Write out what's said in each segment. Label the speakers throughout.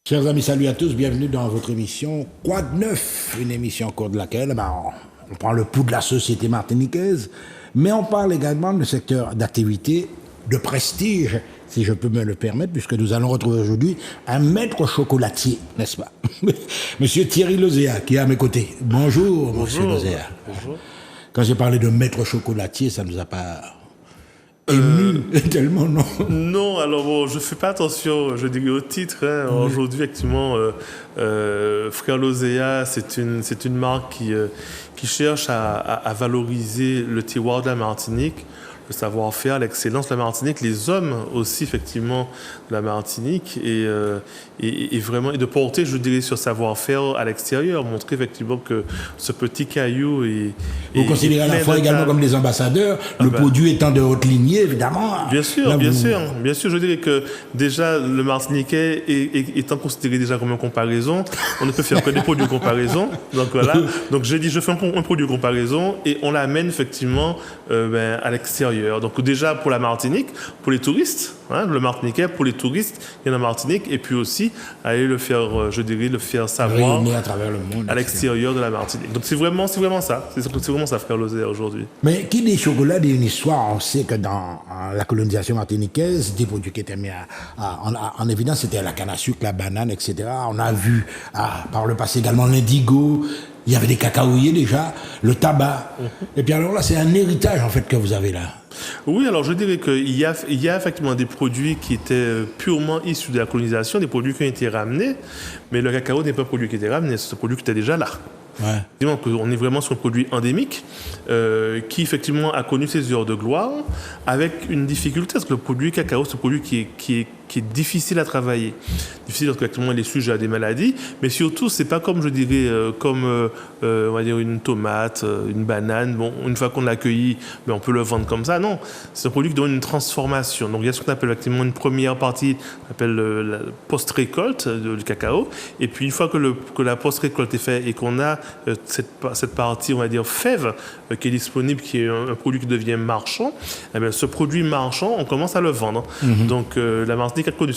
Speaker 1: Chers amis, salut à tous, bienvenue dans votre émission Quoi de neuf, une émission au cours de laquelle on prend le pouls de la société martiniquaise, mais on parle également de secteur d'activité, de prestige, si je peux me le permettre, puisque nous allons retrouver aujourd'hui un maître chocolatier, n'est-ce pas? Monsieur Thierry Lozéa, qui est à mes côtés. Bonjour, monsieur Lozéa.
Speaker 2: Bonjour.
Speaker 1: Quand j'ai parlé de maître chocolatier, ça ne nous a pas ému tellement, non?
Speaker 2: Non, alors bon, je fais pas attention, je dirais au titre. Aujourd'hui, effectivement, Frère Lozéa, c'est une marque qui cherche à valoriser le terroir de la Martinique, le savoir-faire, l'excellence de la Martinique, les hommes aussi, effectivement, de la Martinique, et vraiment, et de porter, je dirais, ce savoir-faire à l'extérieur, montrer effectivement que ce petit caillou est...
Speaker 1: Vous considérez à la fois également comme des ambassadeurs, le produit étant de haute lignée, évidemment.
Speaker 2: Bien sûr, bien sûr, je dirais que déjà, le Martiniquais étant considéré déjà comme une comparaison, on ne peut faire que des produits de comparaison, donc voilà, donc j'ai dit, je fais un produit de comparaison, et on l'amène effectivement à l'extérieur. Donc déjà pour la Martinique, pour les touristes, le Martiniquais pour les touristes qui viennent en Martinique, et puis aussi aller le faire, je dirais, le faire savoir
Speaker 1: à travers le monde,
Speaker 2: à l'extérieur de la Martinique. Donc c'est vraiment ça, c'est vraiment ça, Frère Lozéa, aujourd'hui.
Speaker 1: Mais qui dit chocolat dit une histoire. On sait que dans la colonisation martiniquaise, des produits qui étaient mis en évidence, c'était la canne à sucre, la banane, etc. On a vu par le passé également l'indigo. Il y avait des cacaoyers déjà, le tabac. Et puis alors là, c'est un héritage en fait que vous avez là.
Speaker 2: Oui, alors je dirais qu'il y a effectivement des produits qui étaient purement issus de la colonisation, des produits qui ont été ramenés, mais le cacao n'est pas un produit qui a été ramené, c'est un produit qui était déjà là.
Speaker 1: Ouais.
Speaker 2: On est vraiment sur un produit endémique qui effectivement a connu ses heures de gloire avec une difficulté, parce que le produit cacao, c'est un produit qui est difficile à travailler. Difficile parce qu'actuellement il est sujet à des maladies, mais surtout c'est pas comme, je dirais, on va dire une tomate, une banane. Bon, une fois qu'on l'a accueilli, on peut le vendre comme ça. Non, c'est un produit qui donne une transformation. Donc il y a ce qu'on appelle effectivement une première partie, on appelle la post-récolte du cacao, et puis une fois que la post-récolte est faite et qu'on a cette partie, on va dire fève, qui est disponible, qui est un produit qui devient marchand, ce produit marchand, on commence à le vendre. Donc la Martinique a connu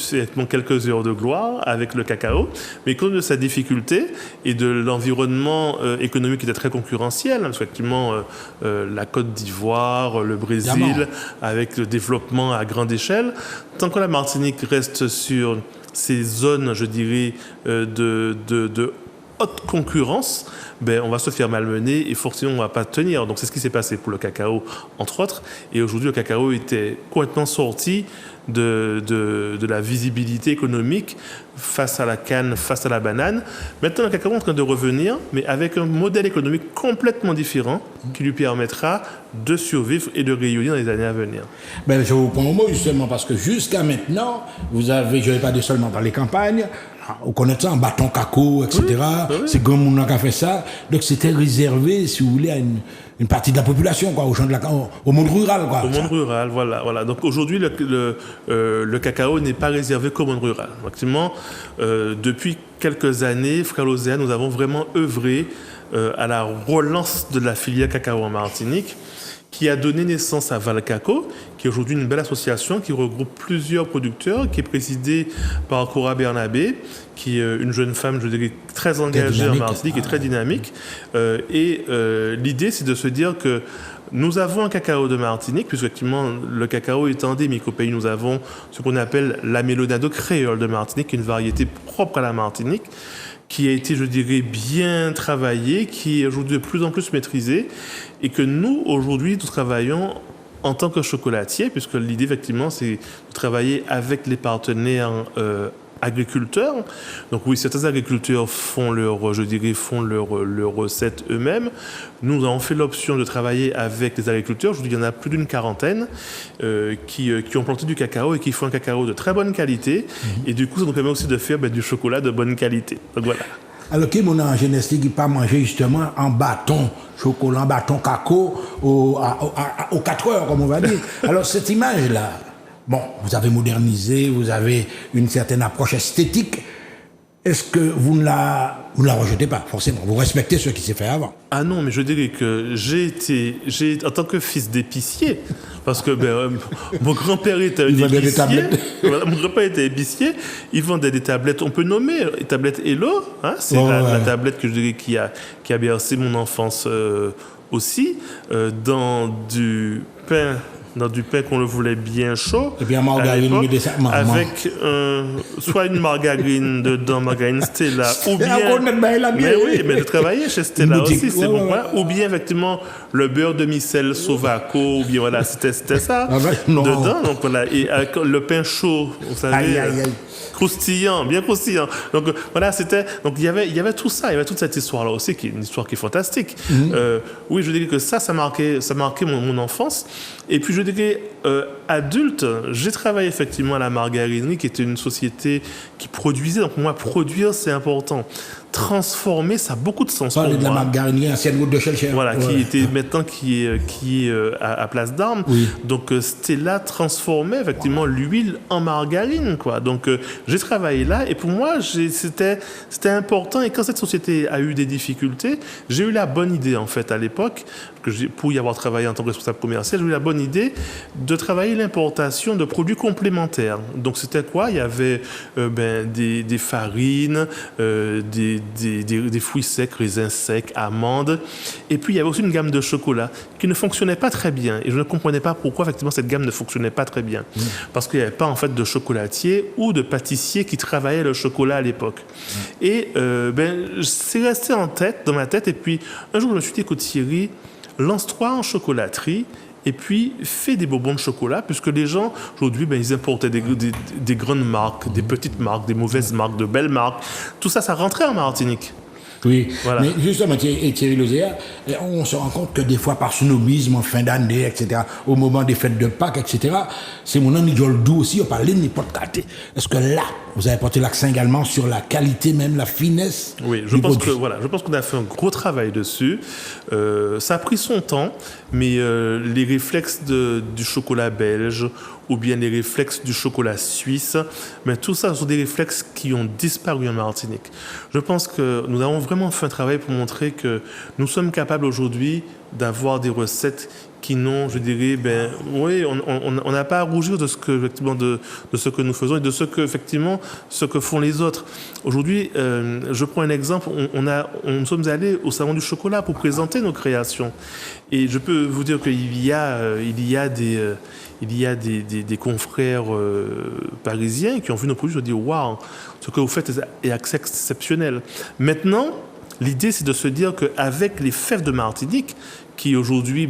Speaker 2: quelques heures de gloire avec le cacao, mais compte de sa difficulté et de l'environnement économique qui était très concurrentiel, parce qu'effectivement la Côte d'Ivoire, le Brésil, avec le développement à grande échelle, tant que la Martinique reste sur ces zones, je dirais, de haute concurrence, on va se faire malmener et forcément on ne va pas tenir. Donc c'est ce qui s'est passé pour le cacao, entre autres. Et aujourd'hui, le cacao était complètement sorti de la visibilité économique face à la canne, face à la banane. Maintenant, le cacao est en train de revenir, mais avec un modèle économique complètement différent qui lui permettra de survivre et de rayonner dans les années à venir.
Speaker 1: Je vous prends au mot justement parce que jusqu'à maintenant, vous avez, je ne vais pas dire seulement dans les campagnes, on connaît ça en bâton cacao, etc. Oui. C'est grand monde qui a fait ça. Donc c'était réservé, si vous voulez, à une partie de la population, quoi, aux gens au monde rural, quoi.
Speaker 2: Au monde rural, voilà. Donc aujourd'hui, le cacao n'est pas réservé qu'au monde rural. Actuellement, depuis quelques années, Frère Lozéa, nous avons vraiment œuvré à la relance de la filière cacao en Martinique, qui a donné naissance à Valcaco, qui est aujourd'hui une belle association qui regroupe plusieurs producteurs, qui est présidée par Cora Bernabé, qui est une jeune femme, je dirais, très engagée en Martinique et très dynamique. L'idée, c'est de se dire que nous avons un cacao de Martinique, puisque effectivement, le cacao est endémique au pays. Nous avons ce qu'on appelle la Mélodado créole de Martinique, une variété propre à la Martinique, qui a été, je dirais, bien travaillé, qui est aujourd'hui de plus en plus maîtrisé, et que nous, aujourd'hui, nous travaillons en tant que chocolatier, puisque l'idée, effectivement, c'est de travailler avec les partenaires agriculteurs. Donc oui, certains agriculteurs font leurs recettes eux-mêmes. Nous avons fait l'option de travailler avec les agriculteurs. Je vous dis, il y en a plus d'une quarantaine qui ont planté du cacao et qui font un cacao de très bonne qualité. Et du coup, ça nous permet aussi de faire du chocolat de bonne qualité. Donc voilà.
Speaker 1: Alors, qui mon en jeunesse qui pas manger justement en bâton chocolat, en bâton cacao aux 4 heures, comme on va dire. Alors, cette image-là, vous avez modernisé, vous avez une certaine approche esthétique. Est-ce que vous ne la vous ne la rejetez pas, forcément. Vous respectez ce qui s'est fait avant.
Speaker 2: Ah non, mais je dirais que en tant que fils d'épicier, parce que mon grand-père était un épicier.
Speaker 1: Des tablettes.
Speaker 2: Voilà, mon grand-père était épicier. Il vendait des tablettes, on peut nommer, les tablettes Hello. Hein, c'est la tablette que je dirais qui a bercé mon enfance aussi, dans du pain qu'on le voulait bien chaud.
Speaker 1: Et puis un margarine,
Speaker 2: avec soit une margarine dedans, margarine Stella, ou bien... Mais oui, mais je travaillais chez Stella aussi, c'est bon. Ou bien effectivement le beurre demi-sel Sovaco, ou bien voilà, c'était ça dedans. Donc voilà, et avec le pain chaud, vous savez, croustillant, bien croustillant. Donc voilà, c'était... Donc il y avait tout ça, il y avait toute cette histoire-là aussi, qui est une histoire qui est fantastique. Oui, je dirais que ça marquait mon enfance. Et puis je dirais, adulte, j'ai travaillé effectivement à la margarinerie, qui était une société qui produisait. Donc pour moi, produire, c'est important. Transformer, ça a beaucoup de sens pour moi.
Speaker 1: De la margarinerie, ancienne route de Chelcher.
Speaker 2: Voilà, qui était maintenant qui est à Place d'Armes. Oui. Donc Stella transformait effectivement l'huile en margarine, quoi. Donc j'ai travaillé là, et pour moi, c'était important. Et quand cette société a eu des difficultés, j'ai eu la bonne idée en fait à l'époque, pour y avoir travaillé en tant que responsable commercial, j'ai eu la bonne idée de travailler l'importation de produits complémentaires. Donc c'était quoi? Il y avait des farines, des fruits secs, raisins secs, amandes. Et puis, il y avait aussi une gamme de chocolat qui ne fonctionnait pas très bien. Et je ne comprenais pas pourquoi, effectivement, cette gamme ne fonctionnait pas très bien. Parce qu'il n'y avait pas, en fait, de chocolatier ou de pâtissier qui travaillait le chocolat à l'époque. Et c'est resté dans ma tête. Et puis, un jour, je me suis dit, écoute, Thierry, lance-toi en chocolaterie et puis fais des bonbons de chocolat, puisque les gens, aujourd'hui, ils importaient des grandes marques, des petites marques, des mauvaises marques, de belles marques. Tout ça, ça rentrait en Martinique.
Speaker 1: Oui, voilà. Mais justement, Thierry Lozéa, on se rend compte que des fois, par snobisme, en fin d'année, etc., au moment des fêtes de Pâques, etc., c'est mon ami Joldou aussi, on parlait de n'importe qualité. Est-ce que là, vous avez porté l'accent également sur la qualité, même la finesse?
Speaker 2: Oui, je pense qu'on a fait un gros travail dessus. Ça a pris son temps, mais les réflexes du chocolat belge, ou bien les réflexes du chocolat suisse, mais tout ça sont des réflexes qui ont disparu en Martinique. Je pense que nous avons vraiment fait un travail pour montrer que nous sommes capables aujourd'hui d'avoir des recettes qui n'ont, je dirais, on n'a pas à rougir de ce que, effectivement, de ce que nous faisons et de ce que font les autres. Aujourd'hui, je prends un exemple, nous sommes allés au Salon du Chocolat pour présenter nos créations. Et je peux vous dire qu'il y a des confrères parisiens qui ont vu nos produits, je dis waouh, ce que vous faites est exceptionnel. Maintenant, l'idée, c'est de se dire qu'avec les fèves de Martinique, qui aujourd'hui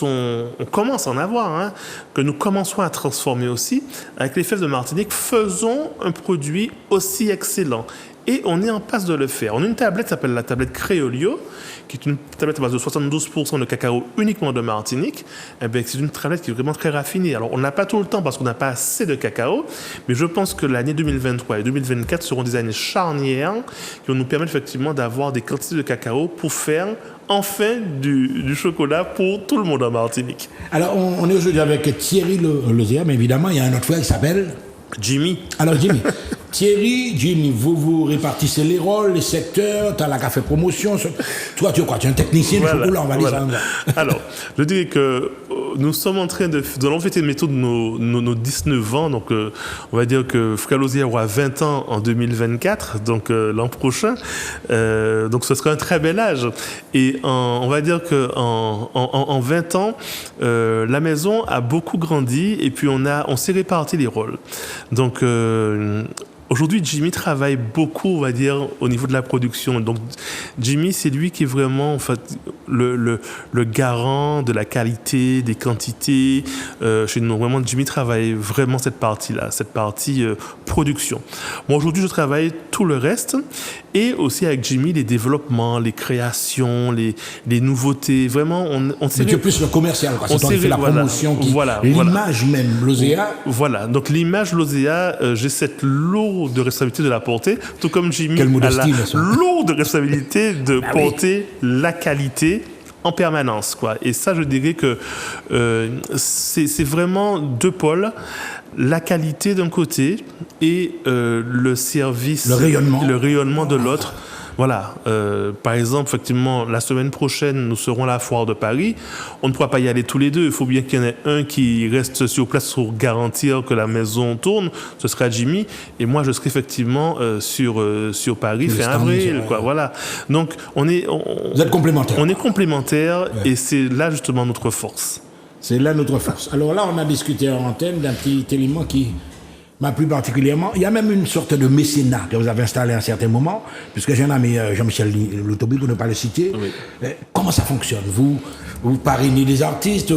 Speaker 2: on commence à en avoir, que nous commençons à transformer aussi, avec les fèves de Martinique, faisons un produit aussi excellent. Et on est en passe de le faire. On a une tablette qui s'appelle la tablette Créolio, qui est une tablette à base de 72% de cacao uniquement de Martinique. C'est une tablette qui est vraiment très raffinée. Alors, on n'a pas tout le temps parce qu'on n'a pas assez de cacao, mais je pense que l'année 2023 et 2024 seront des années charnières qui vont nous permettre effectivement d'avoir des quantités de cacao pour faire enfin du chocolat pour tout le monde en Martinique.
Speaker 1: Alors, on est aujourd'hui avec Thierry Lozéa, mais évidemment, il y a un autre frère qui s'appelle
Speaker 2: Jimmy.
Speaker 1: Alors, Jimmy, vous répartissez les rôles, les secteurs, tu as la café promotion. Toi, tu es quoi? Tu es un technicien de chocolat, on va dire ça.
Speaker 2: Alors, je dirais que nous sommes en train nous allons fêter bientôt nos 19 ans. Donc, on va dire que Frère Lozéa aura 20 ans en 2024, donc l'an prochain. Donc, ce sera un très bel âge. Et on va dire qu'en 20 ans, la maison a beaucoup grandi et puis on s'est réparti les rôles. Donc, aujourd'hui, Jimmy travaille beaucoup, on va dire, au niveau de la production. Donc, Jimmy, c'est lui qui est vraiment, en fait, le garant de la qualité, des quantités. Chez nous, vraiment, Jimmy travaille vraiment cette partie-là, cette partie production. Moi, aujourd'hui, je travaille tout le reste. Et aussi avec Jimmy, les développements, les créations, les nouveautés. Vraiment, on s'est...
Speaker 1: Mais tu es plus le commercial, quoi. C'est toi qui fais la promotion, l'image même, Lozéa.
Speaker 2: Voilà. Donc, l'image Lozéa, j'ai cette lourde responsabilité de la porter, tout comme Jimmy a la lourde responsabilité de porter la qualité en permanence, quoi. Et ça, je dirais que c'est vraiment deux pôles. La qualité d'un côté et le service, le rayonnement de l'autre. Voilà. Par exemple, effectivement, la semaine prochaine, nous serons à la foire de Paris. On ne pourra pas y aller tous les deux. Il faut bien qu'il y en ait un qui reste sur place pour garantir que la maison tourne. Ce sera Jimmy. Et moi, je serai effectivement sur Paris fin avril. Quoi. Voilà. Donc,
Speaker 1: vous êtes complémentaires.
Speaker 2: On est complémentaires et c'est là justement notre force.
Speaker 1: C'est là notre force. Alors là, on a discuté en antenne d'un petit élément qui m'a plu particulièrement. Il y a même une sorte de mécénat que vous avez installé à un certain moment, puisque j'ai un ami, Jean-Michel Loutobi, pour ne pas le citer. Oui. Comment ça fonctionne ? Vous parrainez des artistes,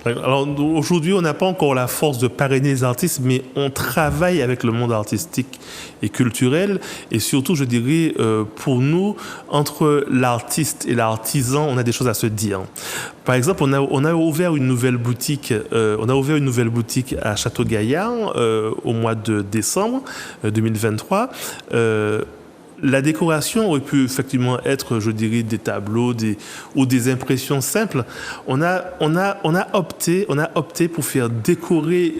Speaker 2: Alors aujourd'hui, on n'a pas encore la force de parrainer les artistes, mais on travaille avec le monde artistique et culturel. Et surtout, je dirais, pour nous, entre l'artiste et l'artisan, on a des choses à se dire. Par exemple, on a ouvert une nouvelle boutique. À Château-Gaillard au mois de décembre 2023. La décoration aurait pu effectivement être, je dirais, des tableaux ou des impressions simples. On a opté pour faire décorer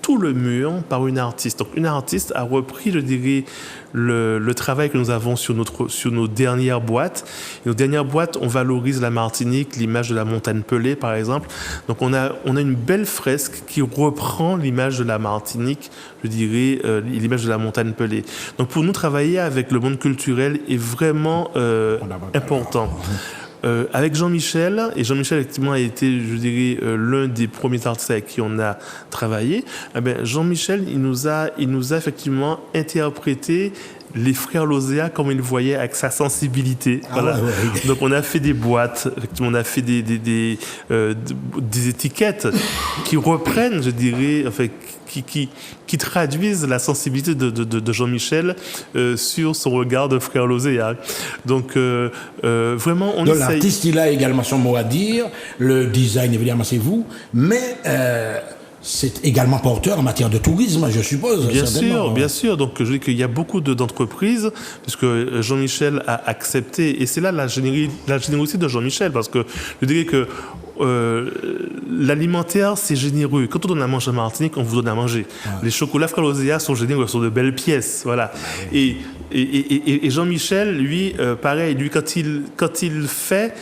Speaker 2: tout le mur par une artiste. Donc une artiste a repris, je dirais, le travail que nous avons sur nos dernières boîtes. Et nos dernières boîtes, on valorise la Martinique, l'image de la montagne Pelée, par exemple. Donc on a une belle fresque qui reprend l'image de la Martinique, je dirais, l'image de la montagne Pelée. Donc pour nous, travailler avec le monde culturel est vraiment important. Avec Jean-Michel, et Jean-Michel effectivement a été, je dirais, l'un des premiers artistes avec qui on a travaillé. Jean-Michel, il nous a effectivement interprété les frères Lozéa comme il voyait avec sa sensibilité. Voilà. Ouais. Donc on a fait des boîtes, effectivement, on a fait des étiquettes qui reprennent, je dirais, enfin, qui traduisent la sensibilité de Jean-Michel sur son regard de frère Lozéa. Donc vraiment, on essaye.
Speaker 1: L'artiste, il a également son mot à dire. Le design, évidemment, c'est vous, mais c'est également porteur en matière de tourisme, je suppose.
Speaker 2: Bien sûr. Donc, je dis qu'il y a beaucoup d'entreprises, puisque Jean-Michel a accepté, et c'est là la générosité de Jean-Michel, parce que je dirais que l'alimentaire, c'est généreux. Quand on donne à manger en Martinique, on vous donne à manger. Ouais. Les chocolats Frère Lozéa sont généreux, sont de belles pièces. Voilà. Ouais. Et Jean-Michel, lui, pareil, lui, quand il le fait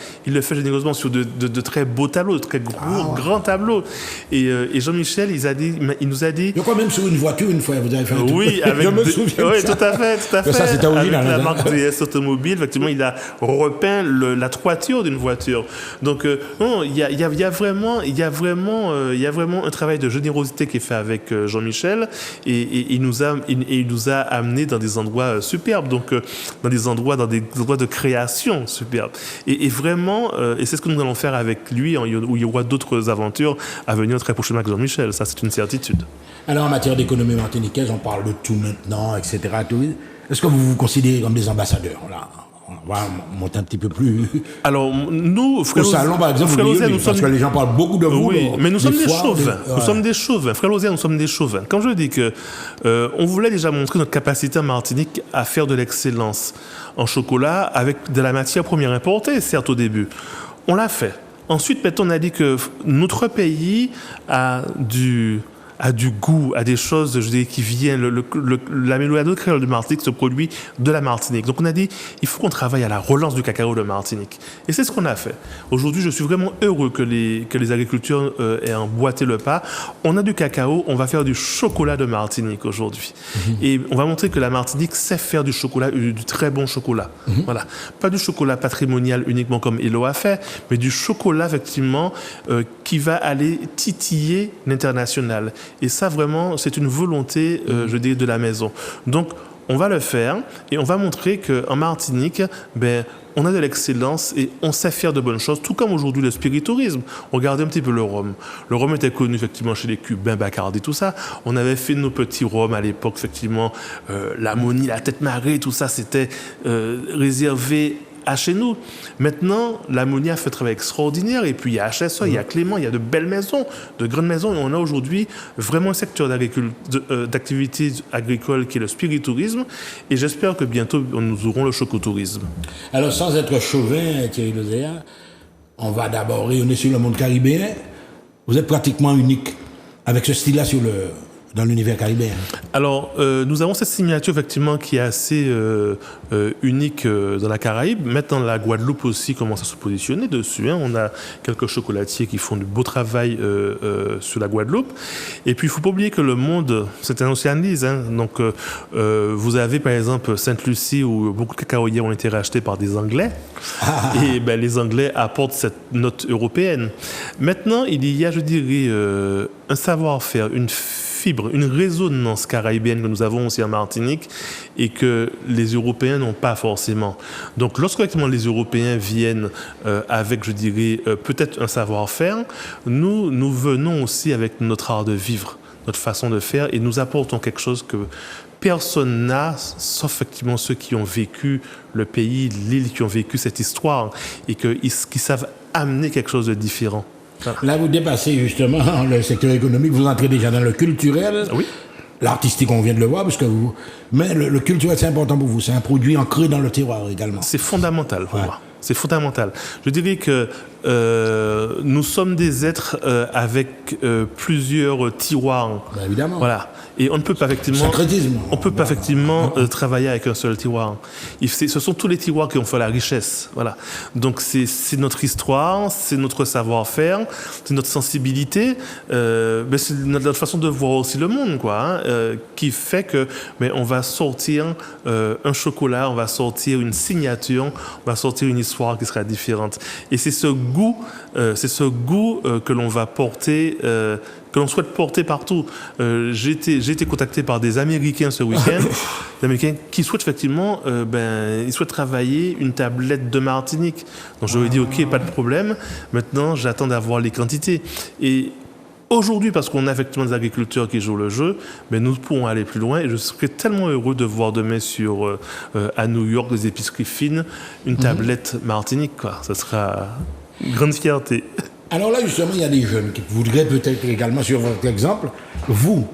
Speaker 2: généreusement sur de très beaux tableaux, de très grands tableaux. Et Jean-Michel, il nous a dit...
Speaker 1: Je crois même sur une voiture, une fois, vous avez fait un truc.
Speaker 2: Oui, avec...
Speaker 1: Je me souviens.
Speaker 2: Oui, tout à fait.
Speaker 1: Ça, c'était original.
Speaker 2: Avec la marque DS Automobile, effectivement, il a repeint la toiture d'une voiture. Donc, non, il y a vraiment un travail de générosité qui est fait avec Jean-Michel, et il nous a amené dans des endroits superbes, donc dans des endroits de création superbes. Et vraiment, et c'est ce que nous allons faire avec lui, où il y aura d'autres aventures à venir très prochainement avec Jean-Michel. Ça, c'est une certitude.
Speaker 1: Alors, en matière d'économie martiniquaise, on parle de tout maintenant, etc. Est-ce que vous vous considérez comme des ambassadeurs là? On va monter un petit peu plus.
Speaker 2: Alors, nous,
Speaker 1: Frère Lozéa, par exemple, parce que les gens parlent beaucoup de vous.
Speaker 2: Oui, mais nous sommes des chauvins. Nous sommes des chauvins. Frère Lozéa, nous sommes des chauvins. Quand je dis que on voulait déjà montrer notre capacité en Martinique à faire de l'excellence en chocolat avec de la matière première importée, certes au début. On l'a fait. Ensuite, maintenant, on a dit que notre pays a du goût, à des choses, je dirais, qui viennent, la mélodie créole de Martinique se produit de la Martinique. Donc on a dit, il faut qu'on travaille à la relance du cacao de Martinique. Et c'est ce qu'on a fait. Aujourd'hui, je suis vraiment heureux que les agriculteurs aient emboîté le pas. On a du cacao, on va faire du chocolat de Martinique aujourd'hui. Et on va montrer que la Martinique sait faire du chocolat, du très bon chocolat. Voilà. Pas du chocolat patrimonial uniquement comme Elo a fait, mais du chocolat, effectivement, qui va aller titiller l'international. Et ça, vraiment, c'est une volonté, je dis, de la maison. Donc, on va le faire et on va montrer qu'en Martinique, on a de l'excellence et on sait faire de bonnes choses, tout comme aujourd'hui le spiritourisme. Regardez un petit peu le rhum. Le rhum était connu, effectivement, chez les Cubains, Bacardi, tout ça. On avait fait nos petits rhums à l'époque, effectivement, l'ammonie, la tête marée, tout ça, c'était réservé à chez nous. Maintenant, l'ammonia fait un travail extraordinaire, et puis il y a HSA, il y a Clément, il y a de belles maisons, de grandes maisons, et on a aujourd'hui vraiment un secteur d'activité agricole qui est le spiritourisme, et j'espère que bientôt nous aurons le chocotourisme.
Speaker 1: Alors, sans être chauvin, Thierry Lozéa, on va d'abord rayonner sur le monde caribéen. Vous êtes pratiquement unique avec ce style-là dans l'univers caribéen.
Speaker 2: Alors, nous avons cette signature effectivement qui est assez unique dans la Caraïbe. Maintenant, la Guadeloupe aussi commence à se positionner dessus. Hein. On a quelques chocolatiers qui font du beau travail sur la Guadeloupe. Et puis, il ne faut pas oublier que le monde s'internationalise. Hein. Donc, vous avez par exemple Sainte-Lucie où beaucoup de cacaoyers ont été rachetés par des Anglais. Et ben, les Anglais apportent cette note européenne. Maintenant, il y a, je dirais, un savoir-faire, une fibre, une résonance caribéenne que nous avons aussi en Martinique et que les Européens n'ont pas forcément. Donc, lorsque effectivement les Européens viennent avec, je dirais, peut-être un savoir-faire, nous venons aussi avec notre art de vivre, notre façon de faire et nous apportons quelque chose que personne n'a, sauf effectivement ceux qui ont vécu le pays, l'île, qui ont vécu cette histoire et qui savent amener quelque chose de différent.
Speaker 1: Là, vous dépassez justement le secteur économique, vous entrez déjà dans le culturel.
Speaker 2: Oui.
Speaker 1: L'artistique, on vient de le voir, parce que vous... Mais le culturel, c'est important pour vous. C'est un produit ancré dans le terroir également.
Speaker 2: C'est fondamental pour moi. C'est fondamental. Je dirais que nous sommes des êtres avec plusieurs tiroirs.
Speaker 1: Ben évidemment.
Speaker 2: Voilà. Et on ne peut pas effectivement.
Speaker 1: Sacrétisme.
Speaker 2: On peut pas effectivement travailler avec un seul tiroir. Ce sont tous les tiroirs qui ont fait la richesse. Voilà. Donc c'est notre histoire, c'est notre savoir-faire, c'est notre sensibilité, c'est notre façon de voir aussi le monde, quoi, qui fait que on va sortir un chocolat, on va sortir une signature, on va sortir une histoire qui sera différente. Et c'est ce goût que l'on va porter. Que l'on souhaite porter partout. J'ai été contacté par des Américains ce week-end, des Américains qui souhaitent effectivement, ils souhaitent travailler une tablette de Martinique. Donc je leur ai dit ok, pas de problème. Maintenant, j'attends d'avoir les quantités. Et aujourd'hui, parce qu'on a effectivement des agriculteurs qui jouent le jeu, nous pourrons aller plus loin. Et je serais tellement heureux de voir demain à New York des épiceries fines une tablette Martinique, quoi. Ça sera une grande fierté.
Speaker 1: Alors là, justement, il y a des jeunes qui voudraient peut-être également, sur votre exemple, vous,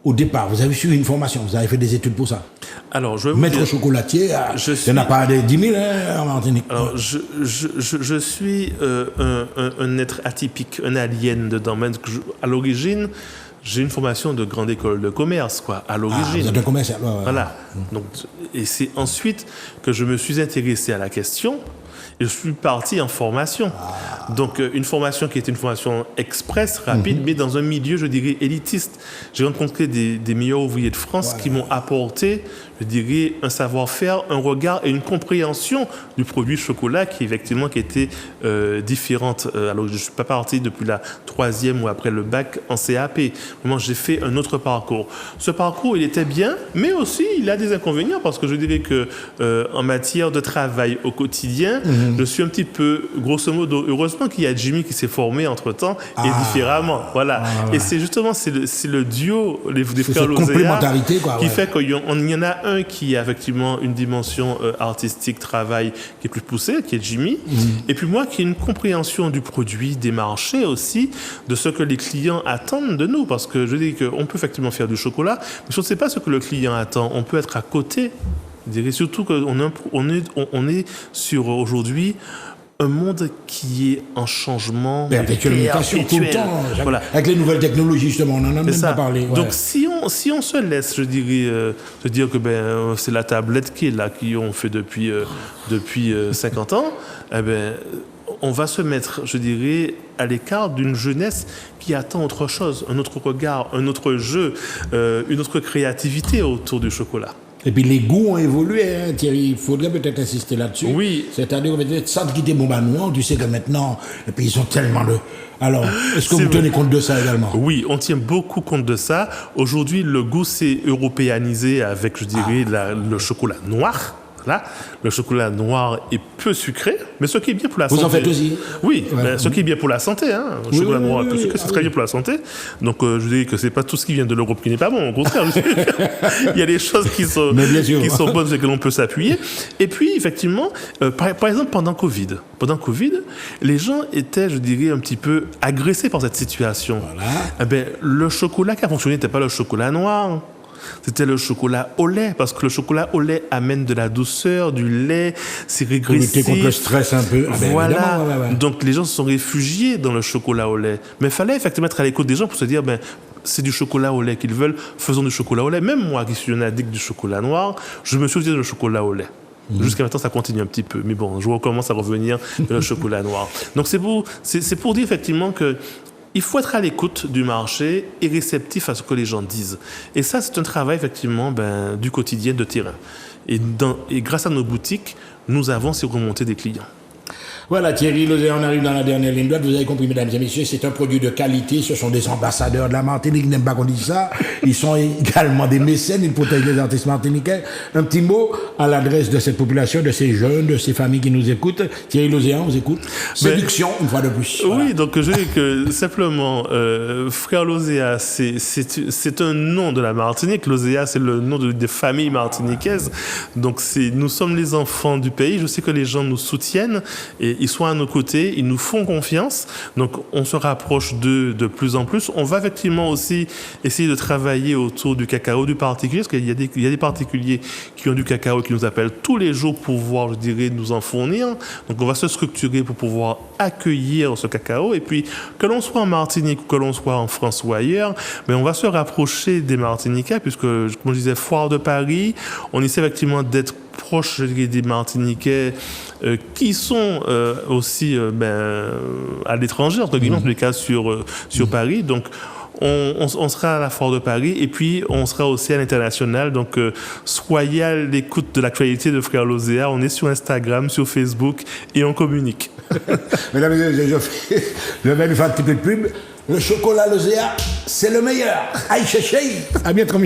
Speaker 1: au départ, vous avez suivi une formation, vous avez fait des études pour ça.
Speaker 2: Alors, je vais vous
Speaker 1: Maître
Speaker 2: dire,
Speaker 1: chocolatier, il n'y en a pas des 10 000 en Martinique.
Speaker 2: Alors, je suis un être atypique, un alien dedans. À l'origine, j'ai une formation de grande école de commerce, quoi, à l'origine.
Speaker 1: Vous êtes un commercial.
Speaker 2: Voilà. Donc, et c'est ensuite que je me suis intéressé à la question. Et je suis parti en formation. Donc, une formation qui était une formation express, rapide, mais dans un milieu, je dirais, élitiste. J'ai rencontré des meilleurs ouvriers de France qui m'ont apporté, je dirais, un savoir-faire, un regard et une compréhension du produit chocolat qui était différente. Alors, je ne suis pas parti depuis la 3e ou après le bac en CAP. Moi, j'ai fait un autre parcours. Ce parcours, il était bien, mais aussi, il a des inconvénients parce que je dirais que en matière de travail au quotidien, je suis un petit peu, grosso modo, heureusement qu'il y a Jimmy qui s'est formé entre-temps et différemment. Voilà. Et c'est justement, c'est le duo, des frères Lozéa, qui fait qu'il y en a un qui a effectivement une dimension artistique, travail qui est plus poussée, qui est Jimmy. Et puis moi qui ai une compréhension du produit, des marchés aussi, de ce que les clients attendent de nous. Parce que je dis qu'on peut effectivement faire du chocolat, mais je ne sais pas ce que le client attend. On peut être à côté. Je dirais surtout qu'on est sur aujourd'hui un monde qui est en changement
Speaker 1: perpétuel, tout le temps. Voilà. Avec les nouvelles technologies, justement, on en a même pas parlé. Ouais.
Speaker 2: Donc, si on se laisse, je dirais, se dire que c'est la tablette qui est là, qui on fait depuis 50 ans, on va se mettre, je dirais, à l'écart d'une jeunesse qui attend autre chose, un autre regard, un autre jeu, une autre créativité autour du chocolat.
Speaker 1: Et puis les goûts ont évolué, hein, Thierry. Il faudrait peut-être insister là-dessus.
Speaker 2: Oui.
Speaker 1: C'est-à-dire peut-être sans quitter Bombanois, tu sais que maintenant, et puis ils sont tellement de. Alors, est-ce que vous tenez compte de ça également?
Speaker 2: Oui, on tient beaucoup compte de ça. Aujourd'hui, le goût s'est européanisé avec, je dirais, le chocolat noir. Là, le chocolat noir est peu sucré, mais ce qui est bien pour la santé.
Speaker 1: Vous en faites aussi?
Speaker 2: Oui, ce qui est bien pour la santé. Hein. Le chocolat noir est peu sucré, c'est très bien pour la santé. Donc, je dis que c'est pas tout ce qui vient de l'Europe qui n'est pas bon. Au contraire, il y a des choses qui sont bonnes sur lesquelles on peut s'appuyer. Et puis, effectivement, par exemple, pendant Covid, les gens étaient, je dirais, un petit peu agressés par cette situation. Voilà. Le chocolat qui a fonctionné n'était pas le chocolat noir. C'était le chocolat au lait, parce que le chocolat au lait amène de la douceur, du lait, c'est régressif.
Speaker 1: Lutter contre le stress un peu.
Speaker 2: Voilà. Donc les gens se sont réfugiés dans le chocolat au lait. Mais il fallait effectivement être à l'écoute des gens pour se dire, c'est du chocolat au lait qu'ils veulent, faisons du chocolat au lait. Même moi qui suis un addict du chocolat noir, je me suis dit le chocolat au lait. Jusqu'à maintenant, ça continue un petit peu. Mais bon, je recommence à revenir vers le chocolat noir. Donc, c'est pour dire effectivement que il faut être à l'écoute du marché et réceptif à ce que les gens disent. Et ça, c'est un travail effectivement du quotidien de terrain. Et grâce à nos boutiques, nous avons ces remontées des clients.
Speaker 1: Voilà, Thierry Lozéa, on arrive dans la dernière ligne droite. Vous avez compris, mesdames et messieurs, c'est un produit de qualité. Ce sont des ambassadeurs de la Martinique. Ils n'aiment pas qu'on dise ça. Ils sont également des mécènes. Ils protègent les artistes martiniquais. Un petit mot à l'adresse de cette population, de ces jeunes, de ces familles qui nous écoutent. Thierry Lozéa, on vous écoute. Séduction, une fois de plus. Voilà.
Speaker 2: Oui, donc je dis que simplement, Frère Lozéa, c'est un nom de la Martinique. Lozéa, c'est le nom des familles martiniquaises. Donc nous sommes les enfants du pays. Je sais que les gens nous soutiennent et ils sont à nos côtés, ils nous font confiance. Donc on se rapproche d'eux de plus en plus. On va effectivement aussi essayer de travailler autour du cacao du particulier, parce qu'il y a des particuliers qui ont du cacao qui nous appellent tous les jours pour pouvoir, je dirais, nous en fournir. Donc on va se structurer pour pouvoir accueillir ce cacao. Et puis que l'on soit en Martinique ou que l'on soit en France ou ailleurs, mais on va se rapprocher des Martiniquais, puisque, comme je disais, Foire de Paris, on essaie effectivement d'être proche des Martiniquais qui sont aussi à l'étranger, entre guillemets, en tous les cas sur Paris. Donc, on sera à la Foire de Paris et puis on sera aussi à l'international. Donc, soyez à l'écoute de l'actualité de Frère Lozéa. On est sur Instagram, sur Facebook et on communique.
Speaker 1: Mesdames et messieurs, je vais lui faire un petit peu de pub. Le chocolat Lozéa, c'est le meilleur. Aïe, chéché. À bientôt.